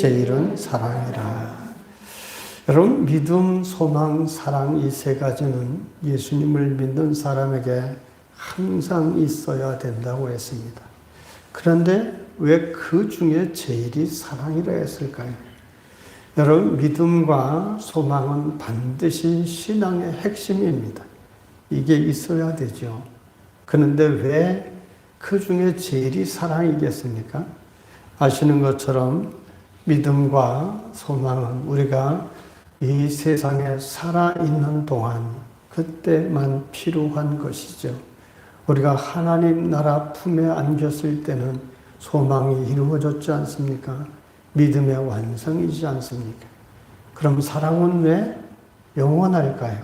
제일은 사랑이라. 여러분, 믿음, 소망, 사랑 이 세 가지는 예수님을 믿는 사람에게 항상 있어야 된다고 했습니다. 그런데 왜 그 중에 제일이 사랑이라 했을까요? 여러분, 믿음과 소망은 반드시 신앙의 핵심입니다. 이게 있어야 되죠. 그런데 왜 그 중에 제일이 사랑이겠습니까? 아시는 것처럼 믿음과 소망은 우리가 이 세상에 살아있는 동안 그때만 필요한 것이죠. 우리가 하나님 나라 품에 안겼을 때는 소망이 이루어졌지 않습니까? 믿음의 완성이지 않습니까? 그럼 사랑은 왜 영원할까요?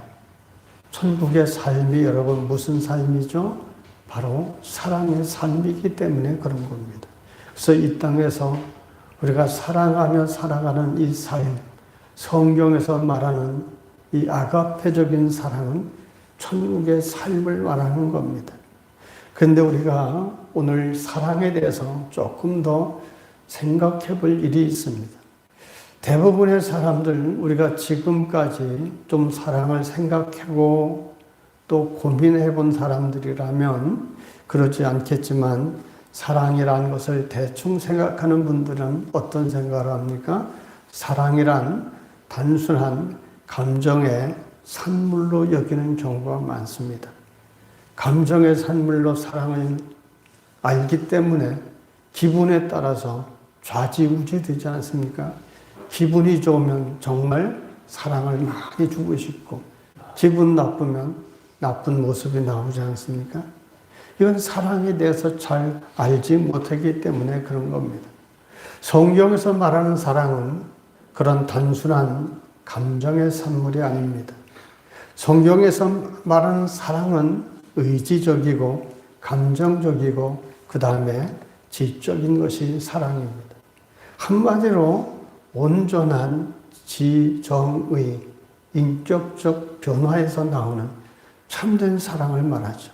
천국의 삶이 여러분 무슨 삶이죠? 바로 사랑의 삶이기 때문에 그런 겁니다. 그래서 이 땅에서 우리가 사랑하며 살아가는 이 삶, 성경에서 말하는 이 아가페적인 사랑은 천국의 삶을 말하는 겁니다. 그런데 우리가 오늘 사랑에 대해서 조금 더 생각해 볼 일이 있습니다. 대부분의 사람들, 우리가 지금까지 좀 사랑을 생각하고 또 고민해 본 사람들이라면 그렇지 않겠지만 사랑이라는 것을 대충 생각하는 분들은 어떤 생각을 합니까? 사랑이란 단순한 감정의 산물로 여기는 경우가 많습니다. 감정의 산물로 사랑을 알기 때문에 기분에 따라서 좌지우지 되지 않습니까? 기분이 좋으면 정말 사랑을 많이 주고 싶고 기분 나쁘면 나쁜 모습이 나오지 않습니까? 이건 사랑에 대해서 잘 알지 못하기 때문에 그런 겁니다. 성경에서 말하는 사랑은 그런 단순한 감정의 산물이 아닙니다. 성경에서 말하는 사랑은 의지적이고 감정적이고 그 다음에 지적인 것이 사랑입니다. 한마디로 온전한 지정의 인격적 변화에서 나오는 참된 사랑을 말하죠.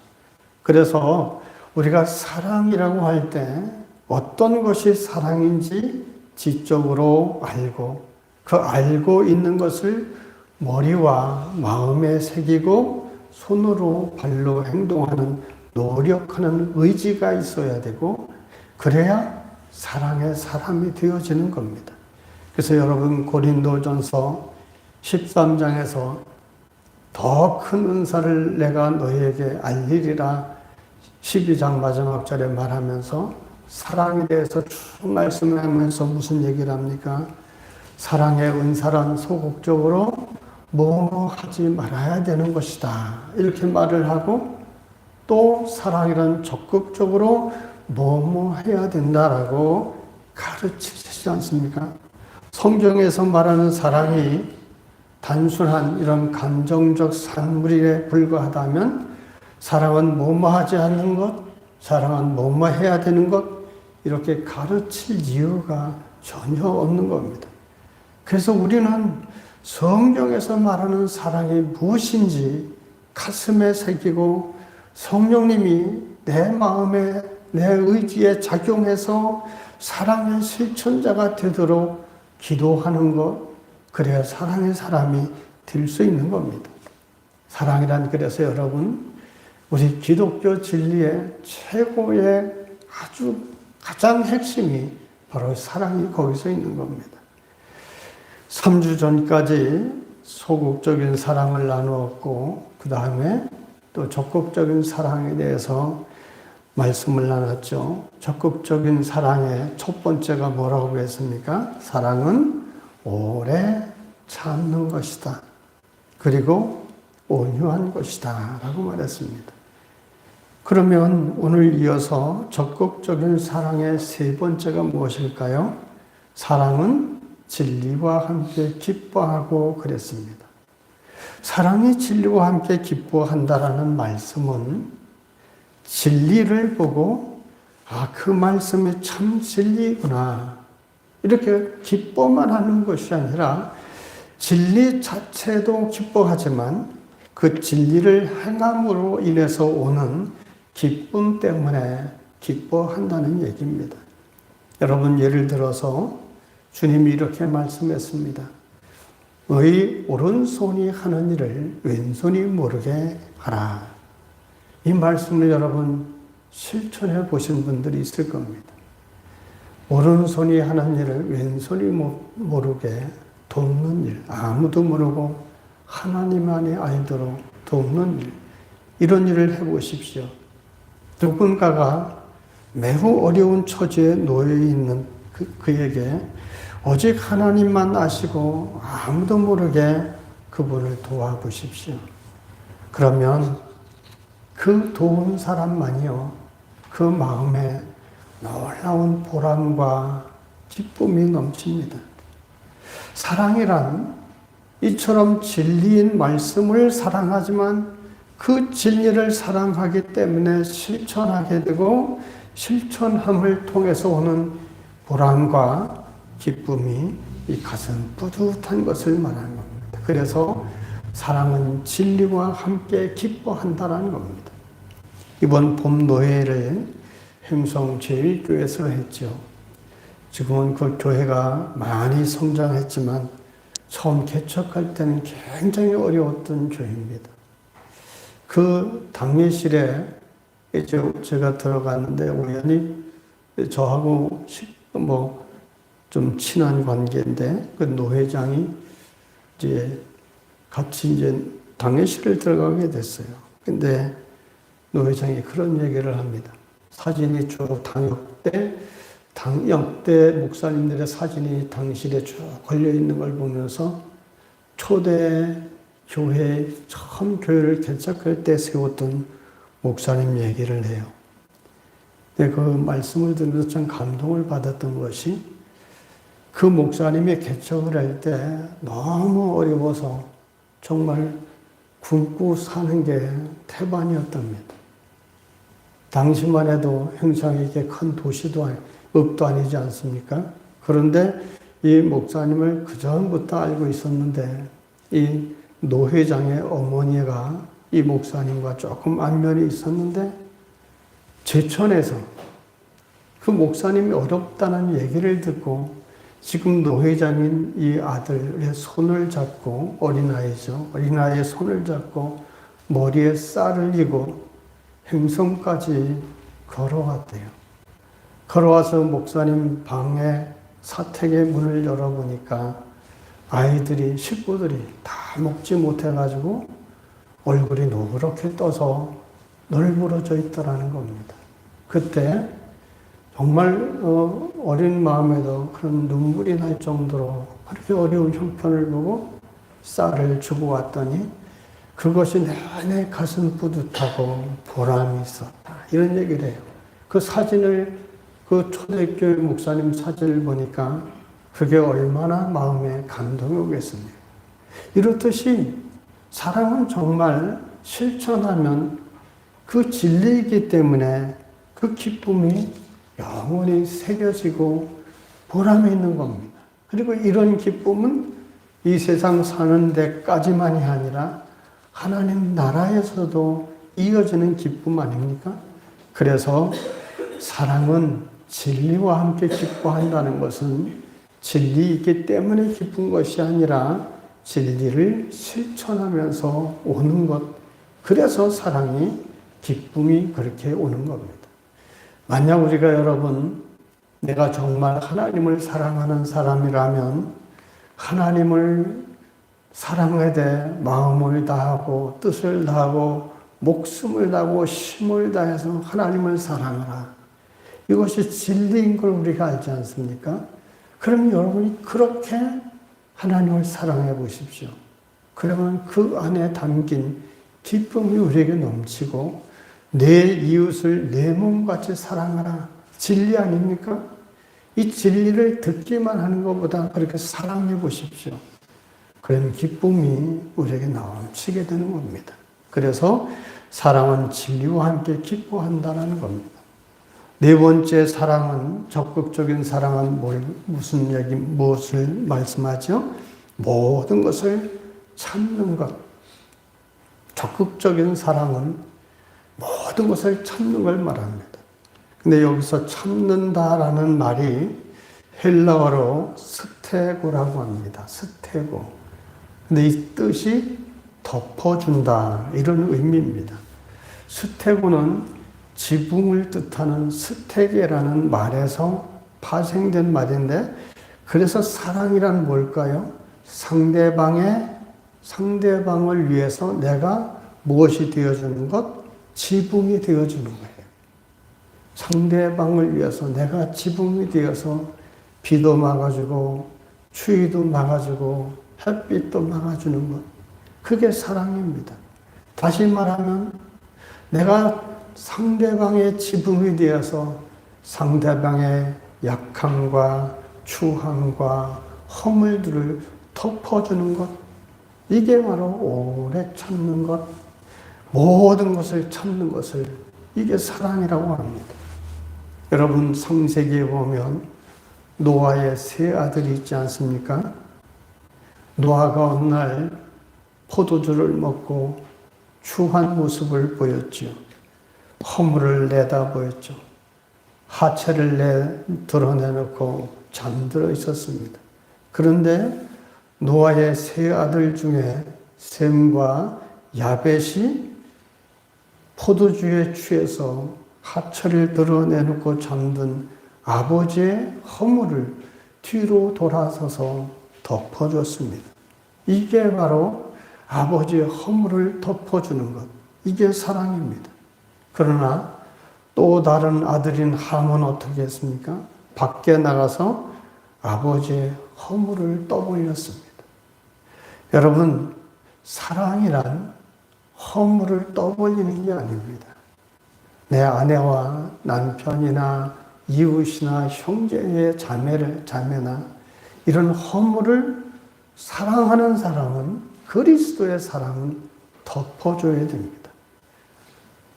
그래서 우리가 사랑이라고 할 때 어떤 것이 사랑인지 지적으로 알고 그 알고 있는 것을 머리와 마음에 새기고 손으로 발로 행동하는 노력하는 의지가 있어야 되고 그래야 사랑의 사람이 되어지는 겁니다. 그래서 여러분 고린도전서 13장에서 더 큰 은사를 내가 너희에게 알리리라 12장 마지막 절에 말하면서 사랑에 대해서 쭉 말씀하면서 무슨 얘기를 합니까? 사랑의 은사란 소극적으로 뭐 하지 말아야 되는 것이다. 이렇게 말을 하고 또 사랑이란 적극적으로 뭐 해야 된다라고 가르치시지 않습니까? 성경에서 말하는 사랑이 단순한 이런 감정적 산물에 불과하다면 사랑은 뭐뭐 하지 않는 것, 사랑은 뭐뭐 해야 되는 것 이렇게 가르칠 이유가 전혀 없는 겁니다. 그래서 우리는 성경에서 말하는 사랑이 무엇인지 가슴에 새기고 성령님이 내 마음에 내 의지에 작용해서 사랑의 실천자가 되도록 기도하는 것 그래야 사랑의 사람이 될 수 있는 겁니다. 사랑이란 그래서 여러분 우리 기독교 진리의 최고의 아주 가장 핵심이 바로 사랑이 거기서 있는 겁니다. 3주 전까지 소극적인 사랑을 나누었고 그 다음에 또 적극적인 사랑에 대해서 말씀을 나눴죠. 적극적인 사랑의 첫 번째가 뭐라고 했습니까? 사랑은 오래 참는 것이다. 그리고 온유한 것이다. 라고 말했습니다. 그러면 오늘 이어서 적극적인 사랑의 세 번째가 무엇일까요? 사랑은 진리와 함께 기뻐하고 그랬습니다. 사랑이 진리와 함께 기뻐한다라는 말씀은 진리를 보고 그 말씀이 참 진리구나 이렇게 기뻐만 하는 것이 아니라 진리 자체도 기뻐하지만 그 진리를 행함으로 인해서 오는 기쁨 때문에 기뻐한다는 얘기입니다. 여러분 예를 들어서 주님이 이렇게 말씀했습니다. 너희 오른손이 하는 일을 왼손이 모르게 하라. 이 말씀을 여러분 실천해 보신 분들이 있을 겁니다. 오른손이 하는 일을 왼손이 모르게 돕는 일, 아무도 모르고 하나님만이 알도록 돕는 일, 이런 일을 해보십시오. 누군가가 매우 어려운 처지에 놓여 있는 그에게 오직 하나님만 아시고 아무도 모르게 그분을 도와보십시오. 그러면 그 도운 사람만이요, 그 마음에 놀라운 보람과 기쁨이 넘칩니다. 사랑이란 이처럼 진리인 말씀을 사랑하지만 그 진리를 사랑하기 때문에 실천하게 되고 실천함을 통해서 오는 보람과 기쁨이 이 가슴 뿌듯한 것을 말하는 겁니다. 그래서 사랑은 진리와 함께 기뻐한다는 겁니다. 이번 봄 노회를 행성 제1교회에서 했죠. 지금은 그 교회가 많이 성장했지만 처음 개척할 때는 굉장히 어려웠던 교회입니다. 그 당례실에 제가 들어갔는데 우연히 저하고 좀 친한 관계인데 그 노회장이 이제 같이 이제 당례실을 들어가게 됐어요. 근데 노회장이 그런 얘기를 합니다. 사진이 쭉 역대 목사님들의 사진이 당실에 쭉 걸려 있는 걸 보면서 초대 교회 처음 교회를 개척할 때 세웠던 목사님 얘기를 해요. 근데 그 말씀을 들으면서 참 감동을 받았던 것이 그 목사님이 개척을 할 때 너무 어려워서 정말 굶고 사는 게 태반이었답니다. 당시만 해도 행성이 이게 큰 도시도 읍도 아니지 않습니까? 그런데 이 목사님을 그전부터 알고 있었는데 이 노회장의 어머니가 이 목사님과 조금 안면이 있었는데 제천에서 그 목사님이 어렵다는 얘기를 듣고 지금 노회장인 이 아들의 손을 잡고 어린아이죠. 어린아이의 손을 잡고 머리에 쌀을 이고 행성까지 걸어왔대요. 걸어와서 목사님 방에 사택의 문을 열어보니까 아이들이, 식구들이 다 먹지 못해가지고 얼굴이 노랗게 떠서 널브러져 있더라는 겁니다. 그때 정말 어린 마음에도 그런 눈물이 날 정도로 그렇게 어려운 형편을 보고 쌀을 주고 왔더니 그것이 내내 가슴 뿌듯하고 보람이 있었다. 이런 얘기를 해요. 그 사진을, 그 초대교회 목사님 사진을 보니까 그게 얼마나 마음에 감동이 오겠습니까? 이렇듯이 사랑은 정말 실천하면 그 진리이기 때문에 그 기쁨이 영원히 새겨지고 보람이 있는 겁니다. 그리고 이런 기쁨은 이 세상 사는 데까지만이 아니라 하나님 나라에서도 이어지는 기쁨 아닙니까? 그래서 사랑은 진리와 함께 기뻐한다는 것은 진리이기 때문에 기쁜 것이 아니라 진리를 실천하면서 오는 것. 그래서 사랑이, 기쁨이 그렇게 오는 겁니다. 만약 우리가 여러분, 내가 정말 하나님을 사랑하는 사람이라면 하나님을 사랑에 대해 마음을 다하고 뜻을 다하고 목숨을 다하고 힘을 다해서 하나님을 사랑하라. 이것이 진리인 걸 우리가 알지 않습니까? 그럼 여러분이 그렇게 하나님을 사랑해 보십시오. 그러면 그 안에 담긴 기쁨이 우리에게 넘치고 내 이웃을 내 몸같이 사랑하라. 진리 아닙니까? 이 진리를 듣기만 하는 것보다 그렇게 사랑해 보십시오. 그런 기쁨이 우리에게 넘치게 되는 겁니다. 그래서 사랑은 진리와 함께 기뻐한다는 겁니다. 네 번째 사랑은, 적극적인 사랑은 무엇을 말씀하죠? 모든 것을 참는 것. 적극적인 사랑은 모든 것을 참는 걸 말합니다. 근데 여기서 참는다라는 말이 헬라어로 스테고라고 합니다. 스테고. 근데 이 뜻이 덮어준다 이런 의미입니다. 스테고는 지붕을 뜻하는 스테게라는 말에서 파생된 말인데, 그래서 사랑이란 뭘까요? 상대방을 위해서 내가 무엇이 되어주는 것? 지붕이 되어주는 거예요. 상대방을 위해서 내가 지붕이 되어서 비도 막아주고 추위도 막아주고 햇빛도 막아주는 것. 그게 사랑입니다. 다시 말하면 내가 상대방의 지붕이 되어서 상대방의 약함과 추함과 허물들을 덮어주는 것. 이게 바로 오래 참는 것, 모든 것을 참는 것을, 이게 사랑이라고 합니다. 여러분, 창세기에 보면 노아의 세 아들이 있지 않습니까? 노아가 어느 날 포도주를 먹고 추한 모습을 보였죠. 허물을 내다 보였죠. 하체를 드러내놓고 잠들어 있었습니다. 그런데 노아의 세 아들 중에 셈과 야벳이 포도주에 취해서 하체를 드러내놓고 잠든 아버지의 허물을 뒤로 돌아서서 덮어줬습니다. 이게 바로 아버지의 허물을 덮어주는 것. 이게 사랑입니다. 그러나 또 다른 아들인 함은 어떻게 했습니까? 밖에 나가서 아버지의 허물을 떠벌렸습니다. 여러분, 사랑이란 허물을 떠벌리는 게 아닙니다. 내 아내와 남편이나 이웃이나 형제의 자매나 이런 허물을 사랑하는 사람은, 그리스도의 사랑은 덮어줘야 됩니다.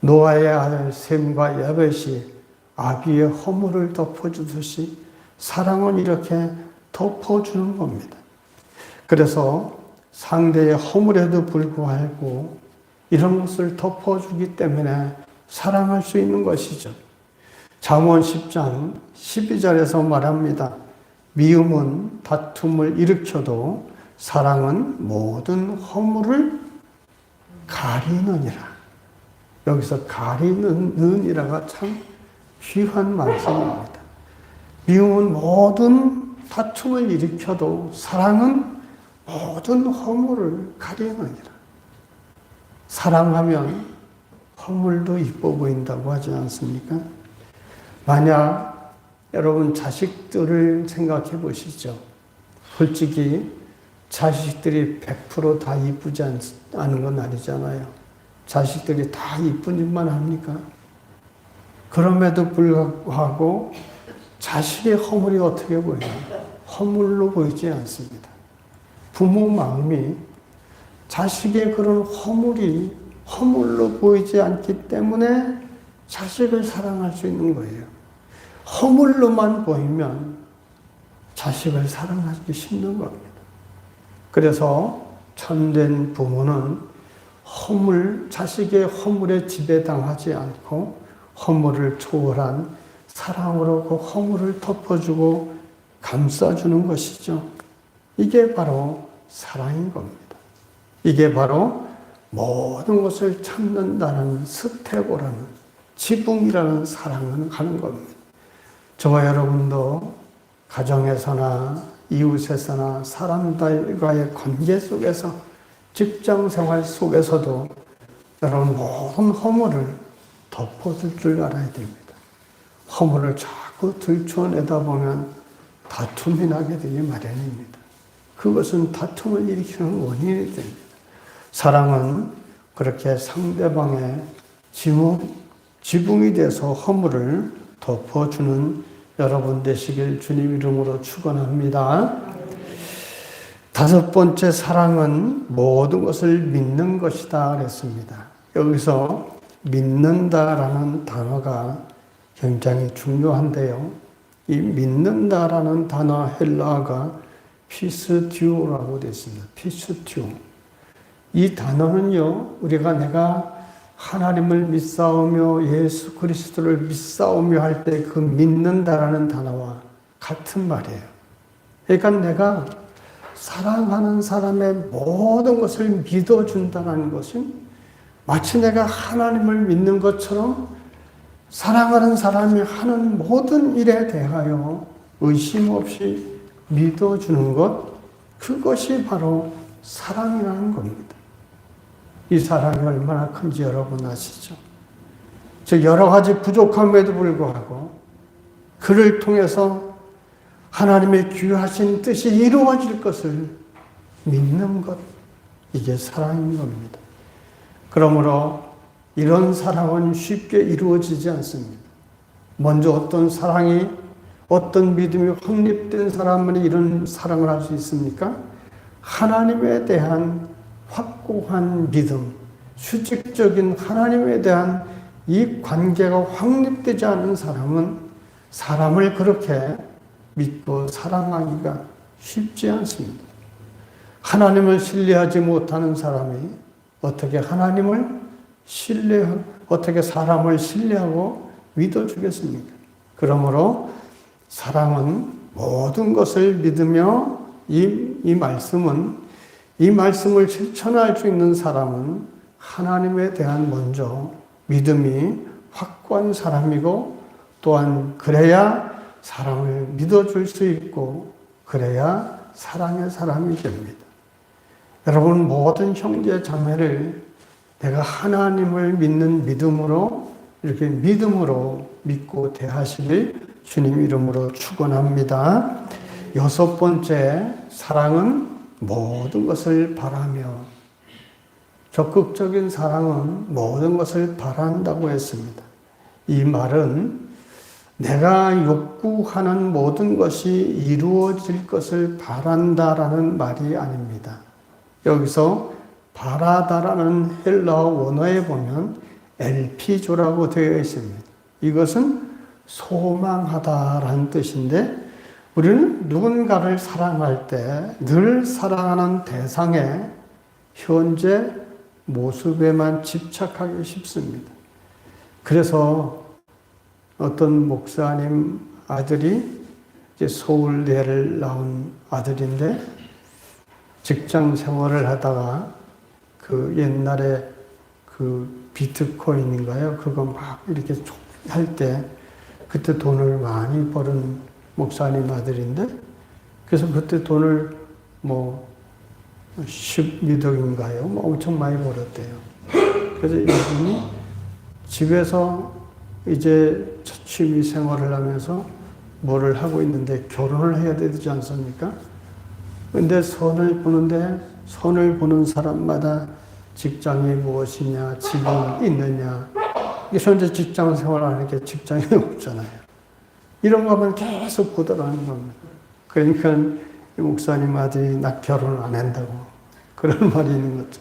노아의 아들 셈과 야벳이 아비의 허물을 덮어주듯이 사랑은 이렇게 덮어주는 겁니다. 그래서 상대의 허물에도 불구하고 이런 것을 덮어주기 때문에 사랑할 수 있는 것이죠. 잠언 10장 12절에서 말합니다. 미움은 다툼을 일으켜도 사랑은 모든 허물을 가리느니라. 여기서 가리는이라가 참 귀한 말씀입니다. 미움은 모든 다툼을 일으켜도 사랑은 모든 허물을 가리느니라. 사랑하면 허물도 이뻐 보인다고 하지 않습니까? 만약 여러분 자식들을 생각해 보시죠. 솔직히 자식들이 100% 다 이쁘지 않은 건 아니잖아요. 자식들이 다 이쁜 짓만 합니까? 그럼에도 불구하고 자식의 허물이 어떻게 보여요? 허물로 보이지 않습니다. 부모 마음이 자식의 그런 허물로 보이지 않기 때문에 자식을 사랑할 수 있는 거예요. 허물로만 보이면 자식을 사랑하기 힘든 겁니다. 그래서 참된 부모는 자식의 허물에 지배당하지 않고 허물을 초월한 사랑으로 그 허물을 덮어주고 감싸주는 것이죠. 이게 바로 사랑인 겁니다. 이게 바로 모든 것을 참는다는 스테고라는 지붕이라는 사랑을 하는 겁니다. 저와 여러분도 가정에서나 이웃에서나 사람들과의 관계 속에서, 직장 생활 속에서도 여러분 모든 허물을 덮어줄 줄 알아야 됩니다. 허물을 자꾸 들춰내다 보면 다툼이 나게 되기 마련입니다. 그것은 다툼을 일으키는 원인이 됩니다. 사랑은 그렇게 상대방의 지붕이 돼서 허물을 덮어주는 여러분 되시길 주님 이름으로 축원합니다. 다섯 번째, 사랑은 모든 것을 믿는 것이다 그랬습니다. 여기서 믿는다라는 단어가 굉장히 중요한데요. 이 믿는다라는 단어 헬라어가 피스티오라고 되어 있습니다. 피스티오. 이 단어는요, 내가 하나님을 믿사오며 예수 그리스도를 믿사오며 할 때 그 믿는다라는 단어와 같은 말이에요. 그러니까 내가 사랑하는 사람의 모든 것을 믿어준다는 것은 마치 내가 하나님을 믿는 것처럼 사랑하는 사람이 하는 모든 일에 대하여 의심 없이 믿어주는 것, 그것이 바로 사랑이라는 겁니다. 이 사랑이 얼마나 큰지 여러분 아시죠? 즉 여러 가지 부족함에도 불구하고 그를 통해서 하나님의 귀하신 뜻이 이루어질 것을 믿는 것, 이게 사랑인 겁니다. 그러므로 이런 사랑은 쉽게 이루어지지 않습니다. 먼저 어떤 사랑이, 어떤 믿음이 확립된 사람은 이런 사랑을 할 수 있습니까? 하나님에 대한 확고한 믿음, 수직적인 하나님에 대한 이 관계가 확립되지 않은 사람은 사람을 그렇게 믿고 사랑하기가 쉽지 않습니다. 하나님을 신뢰하지 못하는 사람이 어떻게 어떻게 사람을 신뢰하고 믿어주겠습니까? 그러므로 사랑은 모든 것을 믿으며 이 말씀을 실천할 수 있는 사람은 하나님에 대한 먼저 믿음이 확고한 사람이고 또한 그래야 사랑을 믿어줄 수 있고 그래야 사랑의 사람이 됩니다. 여러분 모든 형제 자매를 내가 하나님을 믿는 믿음으로 이렇게 믿음으로 믿고 대하시길 주님 이름으로 축원합니다. 6번째, 사랑은 모든 것을 바라며, 적극적인 사랑은 모든 것을 바란다고 했습니다. 이 말은 내가 욕구하는 모든 것이 이루어질 것을 바란다라는 말이 아닙니다. 여기서 바라다라는 헬라어 원어에 보면 엘피조라고 되어 있습니다. 이것은 소망하다라는 뜻인데 우리는 누군가를 사랑할 때 늘 사랑하는 대상의 현재 모습에만 집착하기 쉽습니다. 그래서 어떤 목사님 아들이 이제 서울대를 나온 아들인데 직장 생활을 하다가 그 옛날에 그 비트코인인가요? 그거 막 이렇게 할 때 그때 돈을 많이 버는 목사님 아들인데 그래서 그때 돈을 뭐 12억인가요? 뭐 엄청 많이 벌었대요. 그래서 이분이 집에서 이제 취미 생활을 하면서 뭐를 하고 있는데 결혼을 해야 되지 않습니까? 근데 선을 보는 사람마다 직장이 무엇이냐, 집은 있느냐. 현재 직장 생활하는 게 직장이 없잖아요. 이런 거만 계속 보더라는 겁니다. 그러니까 이 목사님 아들이 나 결혼 안 한다고 그런 말이 있는 거죠.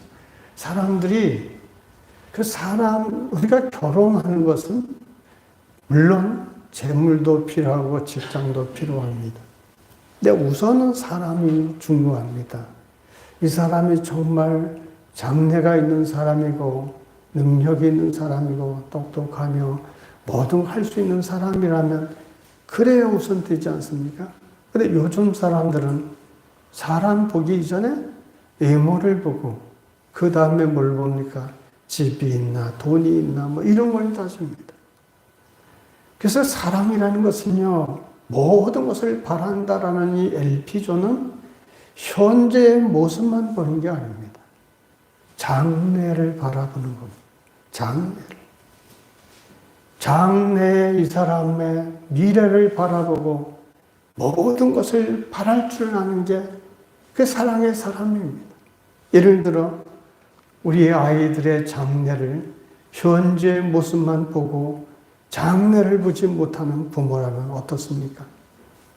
사람들이 우리가 결혼하는 것은 물론 재물도 필요하고 직장도 필요합니다. 근데 우선은 사람이 중요합니다. 이 사람이 정말 장래가 있는 사람이고 능력이 있는 사람이고 똑똑하며 뭐든 할 수 있는 사람이라면 그래야 우선 되지 않습니까? 근데 요즘 사람들은 사람 보기 이전에 외모를 보고 그 다음에 뭘 봅니까? 집이 있나 돈이 있나 뭐 이런 걸 따집니다. 그래서 사랑이라는 것은요 모든 것을 바란다라는 이 엘피조는 현재의 모습만 보는 게 아닙니다. 장래를 바라보는 겁니다. 장래의 이 사람의 미래를 바라보고 모든 것을 바랄 줄 아는 게 그 사랑의 사람입니다. 예를 들어 우리 아이들의 장래를 현재의 모습만 보고 장래를 보지 못하는 부모라면 어떻습니까?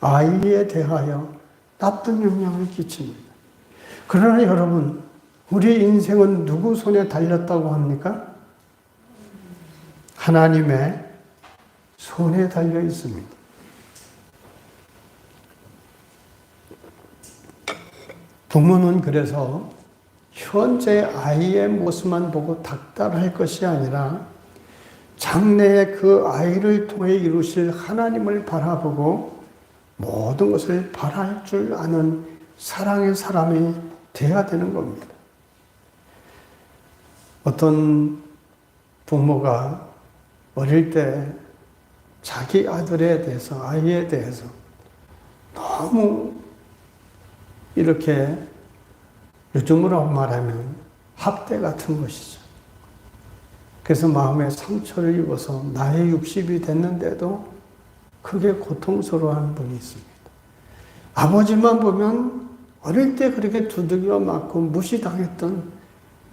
아이에 대하여 나쁜 영향을 끼칩니다. 그러나 여러분, 우리 인생은 누구 손에 달렸다고 합니까? 하나님의 손에 달려 있습니다. 부모는 그래서 현재 아이의 모습만 보고 닥달할 것이 아니라 장래에 그 아이를 통해 이루실 하나님을 바라보고 모든 것을 바랄 줄 아는 사랑의 사람이 되어야 되는 겁니다. 어떤 부모가 어릴 때 자기 아들에 대해서, 아이에 대해서 너무 이렇게 요즘으로 말하면 학대 같은 것이죠. 그래서 마음에 상처를 입어서 나이 60이 됐는데도 크게 고통스러워하는 분이 있습니다. 아버지만 보면 어릴 때 그렇게 두들겨 맞고 무시당했던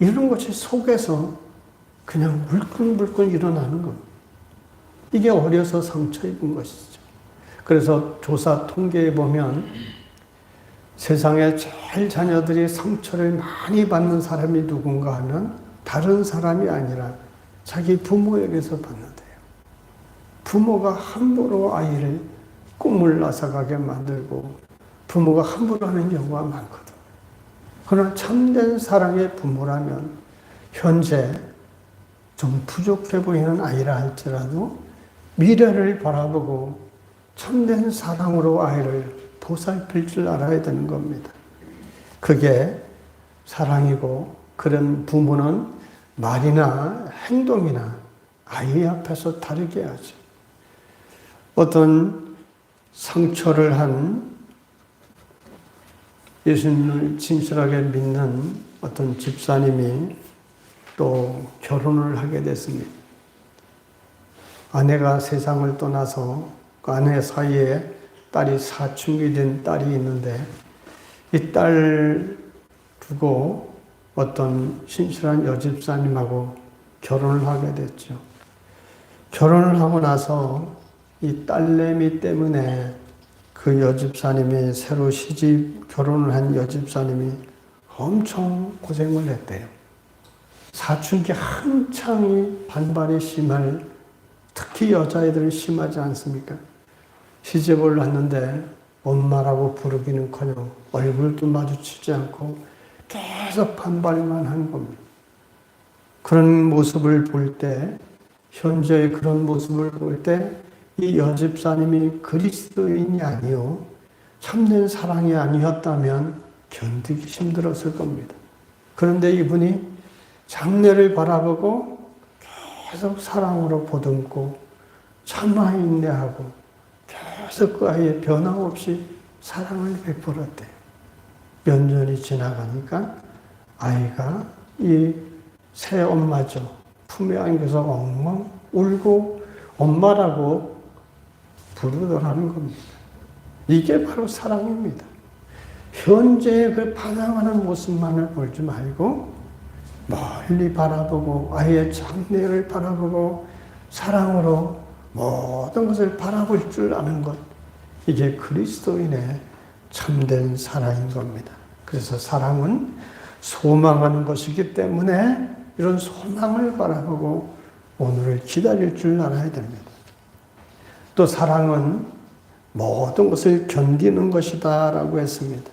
이런 것이 속에서 그냥 물끈물끈 일어나는 겁니다. 이게 어려서 상처 입은 것이죠. 그래서 조사 통계에 보면 세상에 제일 자녀들이 상처를 많이 받는 사람이 누군가 하면 다른 사람이 아니라 자기 부모에게서 받는데요. 부모가 함부로 아이를 꿈을 앗아가게 만들고 부모가 함부로 하는 경우가 많거든요. 그러나 참된 사랑의 부모라면 현재 좀 부족해 보이는 아이라 할지라도 미래를 바라보고 참된 사랑으로 아이를 보살필 줄 알아야 되는 겁니다. 그게 사랑이고 그런 부모는 말이나 행동이나 아이 앞에서 다르게 하죠. 어떤 상처를 한 예수님을 진실하게 믿는 어떤 집사님이 또 결혼을 하게 됐습니다. 아내가 세상을 떠나서 그 아내 사이에 딸이 사춘기 된 딸이 있는데 이 딸 두고 어떤 신실한 여집사님하고 결혼을 하게 됐죠. 결혼을 하고 나서 이 딸내미 때문에 그 여집사님이 새로 시집 결혼을 한 여집사님이 엄청 고생을 했대요. 사춘기 한창이 반발이 심할, 특히 여자애들은 심하지 않습니까? 시집을 왔는데 엄마라고 부르기는커녕 얼굴도 마주치지 않고 계속 반발만 하는 겁니다. 그런 모습을 볼 때, 현재의 그런 모습을 볼 때 이 여집사님이 그리스도인이 아니요 참된 사랑이 아니었다면 견디기 힘들었을 겁니다. 그런데 이분이 장래를 바라보고 계속 사랑으로 보듬고 참아 인내하고 계속 그 아이의 변함없이 사랑을 베풀었대요. 몇 년이 지나가니까 아이가 이 새 엄마죠. 품에 안겨서 엉엉 울고 엄마라고 부르더라는 겁니다. 이게 바로 사랑입니다. 현재의 그 반항하는 모습만을 보지 말고 멀리 바라보고 아이의 장래를 바라보고 사랑으로 모든 것을 바라볼 줄 아는 것, 이게 그리스도인의 참된 사랑인 겁니다. 그래서 사랑은 소망하는 것이기 때문에 이런 소망을 바라보고 오늘을 기다릴 줄 알아야 됩니다. 또 사랑은 모든 것을 견디는 것이다 라고 했습니다.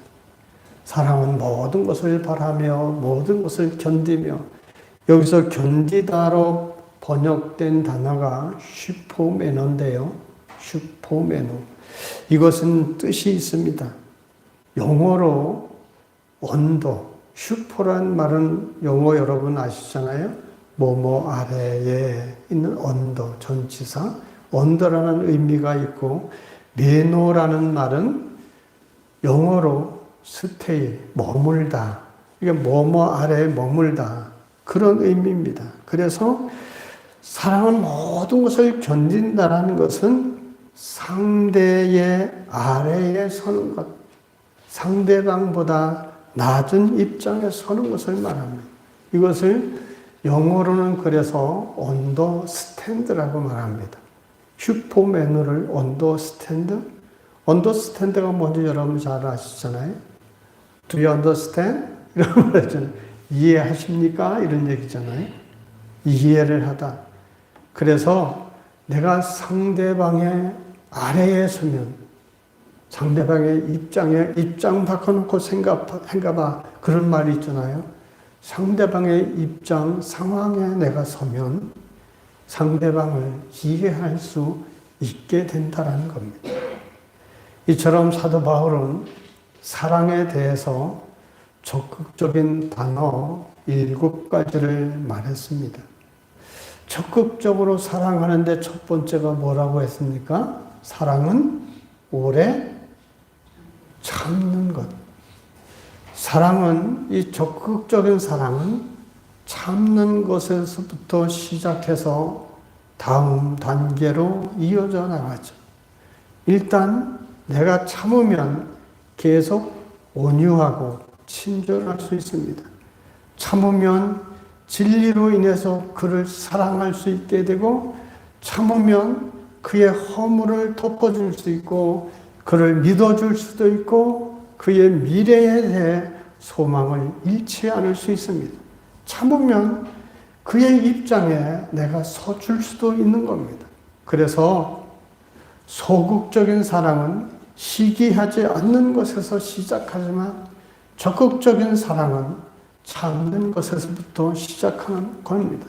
사랑은 모든 것을 바라며 모든 것을 견디며, 여기서 견디다로 번역된 단어가 슈퍼매너인데요. 슈퍼매너. 이것은 뜻이 있습니다. 영어로 언더, 슈퍼란 말은 영어 여러분 아시잖아요. 뭐뭐 아래에 있는 언더, 전치사. 언더라는 의미가 있고, 매너라는 말은 영어로 스테이, 머물다. 이게 뭐뭐 아래에 머물다. 그런 의미입니다. 그래서 사랑은 모든 것을 견딘다라는 것은 상대의 아래에 서는 것, 상대방보다 낮은 입장에 서는 것을 말합니다. 이것을 영어로는 그래서 언더스탠드라고 말합니다. 슈퍼매너를 언더스탠드? 언더스탠드가 뭔지 여러분 잘 아시잖아요. Do you understand? 이런 말 있잖아요. 이해하십니까? 이런 얘기잖아요. 이해를 하다. 그래서 내가 상대방의 아래에 서면, 상대방의 입장 바꿔놓고 생각해봐. 그런 말이 있잖아요. 상대방의 입장, 상황에 내가 서면 상대방을 이해할 수 있게 된다는 겁니다. 이처럼 사도 바울은 사랑에 대해서 적극적인 단어 7가지를 말했습니다. 적극적으로 사랑하는데 첫 번째가 뭐라고 했습니까? 사랑은 오래 참는 것. 사랑은, 이 적극적인 사랑은 참는 것에서부터 시작해서 다음 단계로 이어져 나가죠. 일단 내가 참으면 계속 온유하고 친절할 수 있습니다. 참으면 진리로 인해서 그를 사랑할 수 있게 되고, 참으면 그의 허물을 덮어줄 수 있고, 그를 믿어줄 수도 있고, 그의 미래에 대해 소망을 잃지 않을 수 있습니다. 참으면 그의 입장에 내가 서줄 수도 있는 겁니다. 그래서 소극적인 사랑은 시기하지 않는 것에서 시작하지만, 적극적인 사랑은 참는 것에서부터 시작하는 겁니다.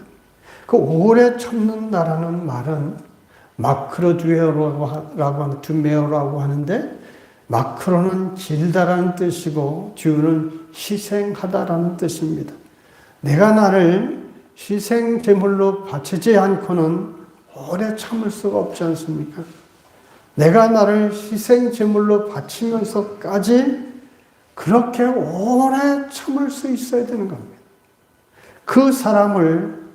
그 오래 참는다라는 말은 마크로듀메오라고 하는데, 마크로는 길다라는 뜻이고 듀는 희생하다라는 뜻입니다. 내가 나를 희생 제물로 바치지 않고는 오래 참을 수가 없지 않습니까? 내가 나를 희생 제물로 바치면서까지 그렇게 오래 참을 수 있어야 되는 겁니다. 그 사람을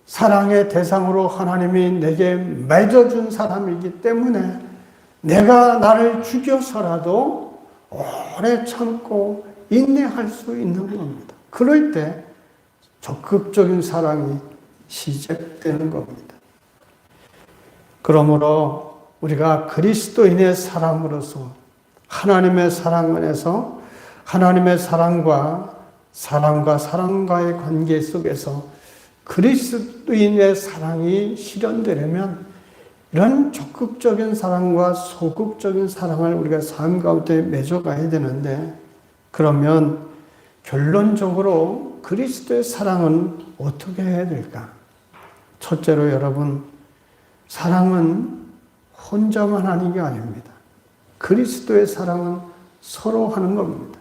사랑의 대상으로 하나님이 내게 맺어준 사람이기 때문에 내가 나를 죽여서라도 오래 참고 인내할 수 있는 겁니다. 그럴 때 적극적인 사랑이 시작되는 겁니다. 그러므로 우리가 그리스도인의 사람으로서 하나님의 사랑 안에서 하나님의 사랑과의 관계 속에서 그리스도인의 사랑이 실현되려면 이런 적극적인 사랑과 소극적인 사랑을 우리가 삶 가운데 맺어가야 되는데, 그러면 결론적으로 그리스도의 사랑은 어떻게 해야 될까? 첫째로 여러분, 사랑은 혼자만 하는 게 아닙니다. 그리스도의 사랑은 서로 하는 겁니다.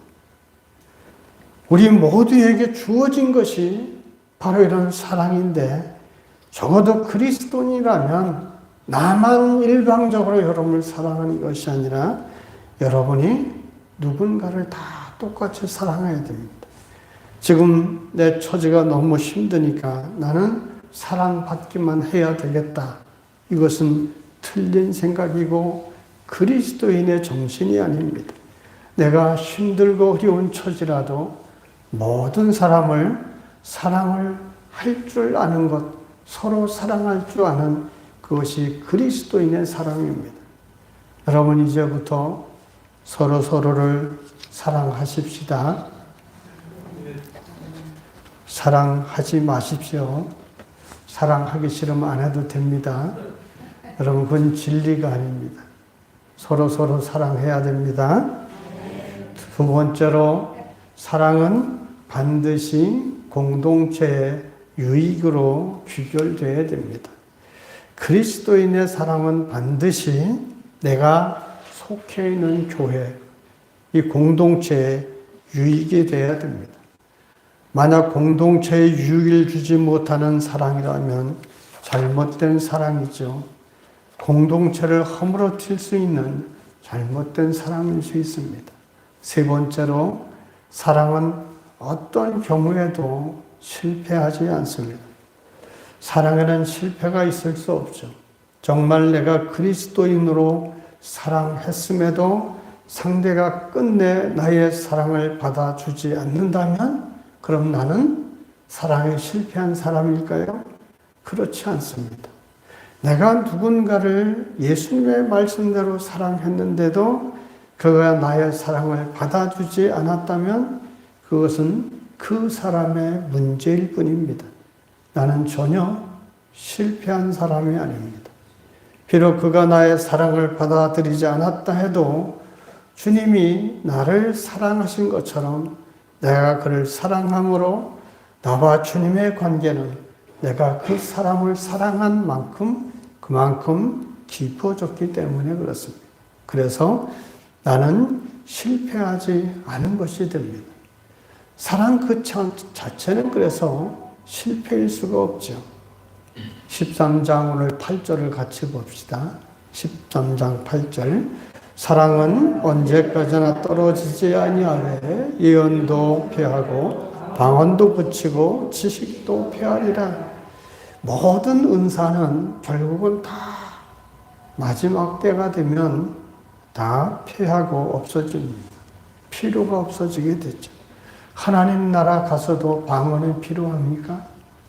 우리 모두에게 주어진 것이 바로 이런 사랑인데, 적어도 그리스도인이라면 나만 일방적으로 여러분을 사랑하는 것이 아니라 여러분이 누군가를 다 똑같이 사랑해야 됩니다. 지금 내 처지가 너무 힘드니까 나는 사랑받기만 해야 되겠다. 이것은 틀린 생각이고 그리스도인의 정신이 아닙니다. 내가 힘들고 어려운 처지라도 모든 사람을 사랑을 할 줄 아는 것, 서로 사랑할 줄 아는 그것이 그리스도인의 사랑입니다. 여러분 이제부터 서로를 사랑하십시다. 사랑하지 마십시오. 사랑하기 싫으면 안 해도 됩니다. 여러분 그건 진리가 아닙니다. 서로 사랑해야 됩니다. 두 번째로 사랑은 반드시 공동체의 유익으로 귀결되어야 됩니다. 그리스도인의 사랑은 반드시 내가 속해 있는 교회, 이 공동체의 유익이 되어야 됩니다. 만약 공동체에 유익을 주지 못하는 사랑이라면 잘못된 사랑이죠. 공동체를 허물어뜨릴 수 있는 잘못된 사랑일 수 있습니다. 세 번째로 사랑은 어떤 경우에도 실패하지 않습니다. 사랑에는 실패가 있을 수 없죠. 정말 내가 그리스도인으로 사랑했음에도 상대가 끝내 나의 사랑을 받아주지 않는다면 그럼 나는 사랑에 실패한 사람일까요? 그렇지 않습니다. 내가 누군가를 예수님의 말씀대로 사랑했는데도 그가 나의 사랑을 받아주지 않았다면 그것은 그 사람의 문제일 뿐입니다. 나는 전혀 실패한 사람이 아닙니다. 비록 그가 나의 사랑을 받아들이지 않았다 해도 주님이 나를 사랑하신 것처럼 내가 그를 사랑함으로 나와 주님의 관계는 내가 그 사람을 사랑한 만큼 그만큼 깊어졌기 때문에 그렇습니다. 그래서 나는 실패하지 않은 것이 됩니다. 사랑 그 자체는 그래서 실패일 수가 없죠. 13장 오늘 8절을 같이 봅시다. 13장 8절. 사랑은 언제까지나 떨어지지 아니하되 예언도 패하고 방언도 그치고 지식도 패하리라. 모든 은사는 결국은 다 마지막 때가 되면 다 패하고 없어집니다. 필요가 없어지게 되죠. 하나님 나라 가서도 방언이 필요합니까?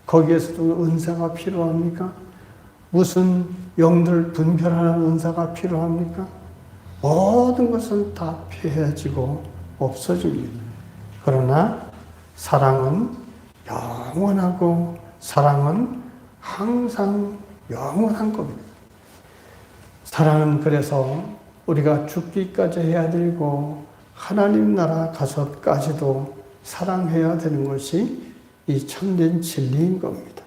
거기에서도 은사가 필요합니까? 무슨 영들 분별하는 은사가 필요합니까? 모든 것은 다 패해지고 없어집니다. 그러나 사랑은 영원하고 사랑은 항상 영원한 겁니다. 사랑은 그래서 우리가 죽기까지 해야 되고 하나님 나라 가서까지도 사랑해야 되는 것이 이 참된 진리인 겁니다.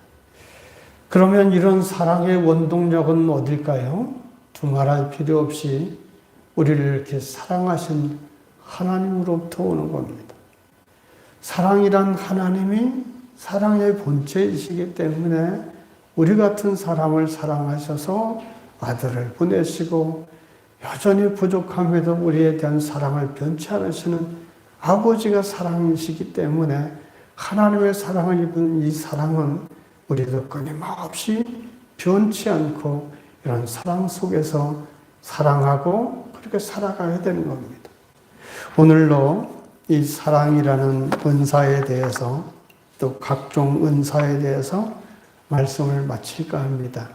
그러면 이런 사랑의 원동력은 어딜까요? 두말할 필요 없이 우리를 이렇게 사랑하신 하나님으로부터 오는 겁니다. 사랑이란 하나님이 사랑의 본체이시기 때문에 우리 같은 사람을 사랑하셔서 아들을 보내시고 여전히 부족함에도 우리에 대한 사랑을 변치 않으시는 아버지가 사랑이시기 때문에 하나님의 사랑을 입은 이 사랑은 우리도 끊임없이 변치 않고 이런 사랑 속에서 사랑하고 그렇게 살아가야 되는 겁니다. 오늘로 이 사랑이라는 은사에 대해서 또 각종 은사에 대해서 말씀을 마칠까 합니다.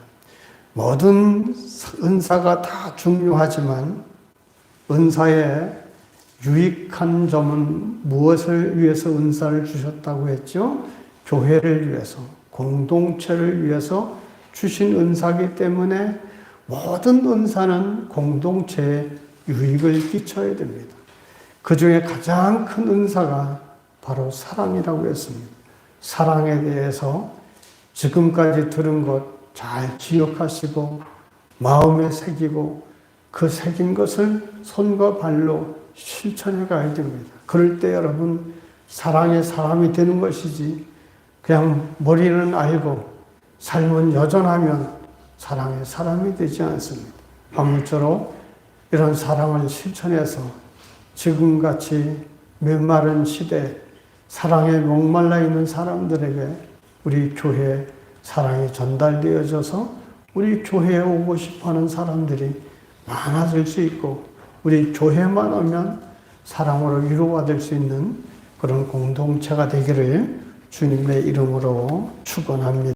모든 은사가 다 중요하지만 은사의 유익한 점은 무엇을 위해서 은사를 주셨다고 했죠? 교회를 위해서, 공동체를 위해서 주신 은사이기 때문에 모든 은사는 공동체에 유익을 끼쳐야 됩니다. 그 중에 가장 큰 은사가 바로 사랑이라고 했습니다. 사랑에 대해서 지금까지 들은 것 잘 기억하시고 마음에 새기고 그 새긴 것을 손과 발로 실천해 가야 됩니다. 그럴 때 여러분 사랑의 사람이 되는 것이지 그냥 머리는 알고 삶은 여전하면 사랑의 사람이 되지 않습니다. 아무쪼록 이런 사랑을 실천해서 지금같이 메마른 시대 사랑에 목말라 있는 사람들에게 우리 교회에 사랑이 전달되어져서 우리 교회에 오고 싶어하는 사람들이 많아질 수 있고 우리 교회만 오면 사랑으로 위로받을 수 있는 그런 공동체가 되기를 주님의 이름으로 축원합니다.